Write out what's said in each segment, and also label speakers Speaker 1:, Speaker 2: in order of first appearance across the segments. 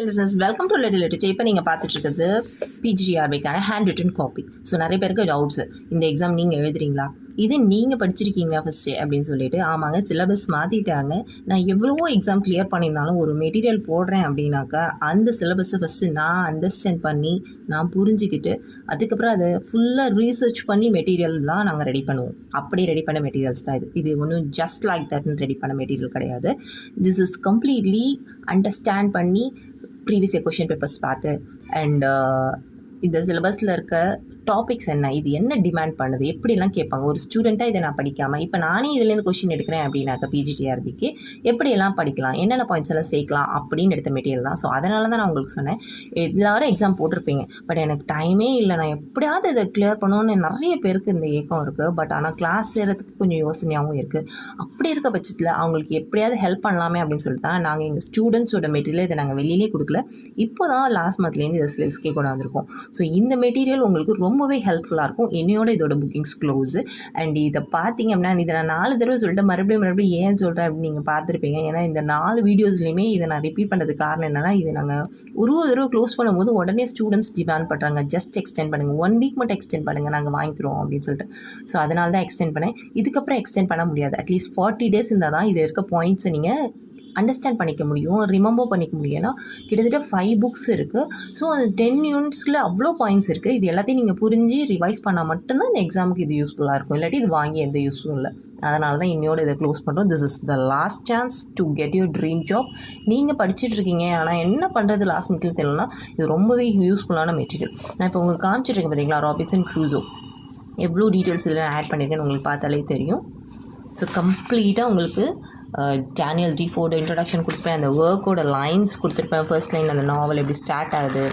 Speaker 1: Listeners, welcome to Little Literature. இப்போ நீங்கள் பார்த்துட்டு இருக்கிறது பிஜிஆர்பிக்கான ஹேண்ட் ரிட்டன் காப்பி. ஸோ நிறைய பேருக்கு டவுட்ஸு, இந்த எக்ஸாம் நீங்கள் எழுதுறீங்களா, இது நீங்கள் படிச்சிருக்கீங்களா ஃபஸ்ட்டு அப்படின்னு சொல்லிட்டு. ஆமாங்க, சிலபஸ் மாற்றிட்டாங்க. நான் எவ்வளவோ எக்ஸாம் கிளியர் பண்ணியிருந்தாலும் ஒரு மெட்டீரியல் போடுறேன் அப்படின்னாக்கா அந்த சிலபஸை ஃபஸ்ட்டு நான் அண்டர்ஸ்டாண்ட் பண்ணி நான் புரிஞ்சுக்கிட்டு அதுக்கப்புறம் அதை ஃபுல்லாக ரீசர்ச் பண்ணி மெட்டீரியல் தான் நாங்கள் ரெடி பண்ணுவோம். அப்படி ரெடி பண்ண மெட்டீரியல்ஸ் தான் இது ஒன்றும் ஜஸ்ட் லைக் தட்னு ரெடி பண்ண மெட்டீரியல் கிடையாது. திஸ் இஸ் கம்ப்ளீட்லி அண்டர்ஸ்டாண்ட் பண்ணி ப்ரீவியஸ் இயர் கொஷின் பேப்பர்ஸ் பார்த்து அண்ட் இந்த சிலபஸில் இருக்க டாபிக்ஸ் என்ன, இது என்ன டிமாண்ட் பண்ணுது, எப்படிலாம் கேட்பாங்க. ஒரு ஸ்டூடெண்ட்டாக இதை நான் படிக்காமல் இப்போ நானே இதுலேருந்து கொஷின் எடுக்கிறேன் அப்படின்னாக்கா பிஜிடிஆர்பிக்கு எப்படியெல்லாம் படிக்கலாம், என்னென்ன பாயிண்ட்ஸ் எல்லாம் சேர்க்கலாம் அப்படின்னு எடுத்த மெட்டீரியல் தான். ஸோ அதனால தான் நான் உங்களுக்கு சொன்னேன், எல்லோரும் எக்ஸாம் போட்டிருப்பீங்க, பட் எனக்கு டைமே இல்லை, நான் எப்படியாவது இதை கிளியர் பண்ணணுன்னு நிறைய பேருக்கு இந்த ஏக்கம் இருக்குது. பட் ஆனால் கிளாஸ் செய்கிறதுக்கு கொஞ்சம் யோசனையாகவும் இருக்குது. அப்படி இருக்க பட்சத்தில் அவங்களுக்கு எப்படியாவது ஹெல்ப் பண்ணலாமே அப்படின்னு சொல்லிட்டு தான் நாங்கள் எங்கள் ஸ்டூடெண்ட்ஸோட மெட்டீரியல் இதை நாங்கள் வெளியிலே கொடுக்கல. இப்போ தான் லாஸ்ட் மந்த்லேருந்து இதை சேல்ஸ்க்கே கொண்டு வந்திருக்கோம். ஸோ இந்த மெட்டீரியல் உங்களுக்கு ரொம்பவே ஹெல்ப்ஃபுல்லாக இருக்கும். என்னையோட இதோட புக்கிங்ஸ் க்ளோஸு. அண்ட் இதை பார்த்தீங்க அப்படின்னா, இதை நான் 4 தடவை சொல்லிட்டு மறுபடியும் ஏன் சொல்கிறேன் அப்படின்னு நீங்கள் பார்த்துருப்பீங்க. ஏன்னா இந்த 4 வீடியோஸ்லையுமே இதை நான் ரிப்பீட் பண்ணுறதுக்கு காரணம் என்னென்னா, இதை நாங்கள் ஒரு தடவை க்ளோஸ் பண்ணும்போது உடனே ஸ்டூடெண்ட்ஸ் டிமாண்ட் பண்ணுறாங்க, ஜஸ்ட் எக்ஸ்டெண்ட் பண்ணுங்கள், 1 வீக் மட்டும் எக்ஸ்டெண்ட் பண்ணுங்கள், நாங்கள் வாங்கிக்கிறோம் அப்படின்னு சொல்லிட்டு. ஸோ அதனால தான் எக்ஸ்டெண்ட் பண்ணேன். இதுக்கப்புறம் எக்ஸ்டெண்ட் பண்ண முடியாது. அட்லீஸ்ட் 40 days இருந்தால் தான் இதில் இருக்க பாயிண்ட்ஸை நீங்கள் அண்டர்ஸ்டாண்ட் பண்ணிக்க முடியும், ரிமெம்பர் பண்ணிக்க முடியும். ஏன்னா கிட்டத்தட்ட 5 books இருக்குது. ஸோ அந்த 10 unitsல அவ்வளோ பாயிண்ட்ஸ் இருக்குது. இது எல்லாத்தையும் நீங்கள் புரிஞ்சு ரிவைஸ் பண்ணால் மட்டும்தான் இந்த எக்ஸாமுக்கு இது யூஸ்ஃபுல்லாக இருக்கும். இல்லாட்டி இது வாங்கி எந்த யூஸ்ஃபுல் இல்லை. அதனால தான் இன்னையோட இதை க்ளோஸ் பண்ணுறோம். This is the last chance to get your dream job. நீங்கள் படிச்சுட்டு இருக்கீங்க, ஆனால் என்ன பண்ணுறது லாஸ்ட் மெட்டீரியல் தெரியலனா இது ரொம்பவே யூஸ்ஃபுல்லான மெட்டீரியல். நான் இப்போ உங்களுக்கு காமிச்சிட்ருக்கேன் பார்த்தீங்களா, ராபின்சன் க்ரூசோ எவ்வளோ டீட்டெயில்ஸ் இதில் ஆட் பண்ணியிருக்கேன்னு உங்களுக்கு பார்த்தாலே தெரியும். ஸோ கம்ப்ளீட்டாக உங்களுக்கு டேனியல் டீஃபோர்டு இன்ட்ரடக்ஷன் கொடுத்துருப்பேன், அந்த ஒர்க்கோட லைன்ஸ் கொடுத்துருப்பேன், ஃபர்ஸ்ட் லைன் அந்த நாவல் எப்படி ஸ்டார்ட் ஆகுது,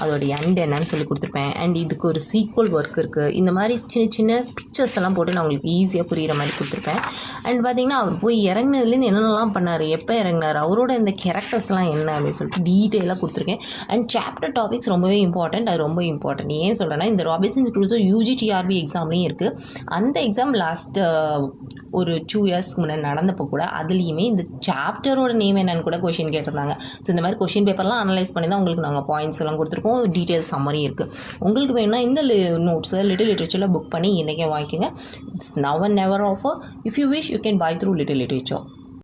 Speaker 1: அதோடைய எண்ட் என்னன்னு சொல்லி கொடுத்துருப்பேன். அண்ட் இதுக்கு ஒரு சீக்வல் ஒர்க் இருக்குது. இந்த மாதிரி சின்ன சின்ன பிக்சர்ஸ் எல்லாம் போட்டு நான் உங்களுக்கு ஈஸியாக புரிகிற மாதிரி கொடுத்துருப்பேன். அண்ட் பார்த்திங்கன்னா அவர் போய் இறங்கினதுலேருந்து என்னென்னலாம் பண்ணார், எப்போ இறங்கினார், அவரோட இந்த கேரக்டர்ஸ்லாம் என்ன அப்படின்னு சொல்லிட்டு டீட்டெயிலாக கொடுத்துருக்கேன். அண்ட் சாப்டர் டாபிக்ஸ் ரொம்பவே இம்பார்ட்டண்ட். அது ரொம்ப இம்பார்ட்டன்ட். ஏன் சொல்கிறேன்னா, இந்த ராபின்சன் க்ரூசோ யூஜிடிஆர்பி எக்ஸாம்லேயும் இருக்குது. அந்த எக்ஸாம் லாஸ்ட் ஒரு 2 yearsக்கு முன்னாடி நடந்தப்போ கூட அதுலேயுமே இந்த சாப்டரோட நேம் என்னன்னு கூட கொஷின் கேட்டிருந்தாங்க. ஸோ இந்த மாதிரி கொஷின் பேப்பர்லாம் அனலைஸ் பண்ணி தான் உங்களுக்கு நாங்கள் பாயிண்ட்ஸ் எல்லாம் கொடுத்துருக்கோம். டீட்டெயில்ஸ் சம்மரி இருக்குது. உங்களுக்கு வேணும்னா இந்த நோட்ஸை லிட்டில் லிட்ரேச்சரில் புக் பண்ணி இன்றைக்கே வாங்கிக்கோங்க. It's now and never offer. If you wish you can buy through little literature.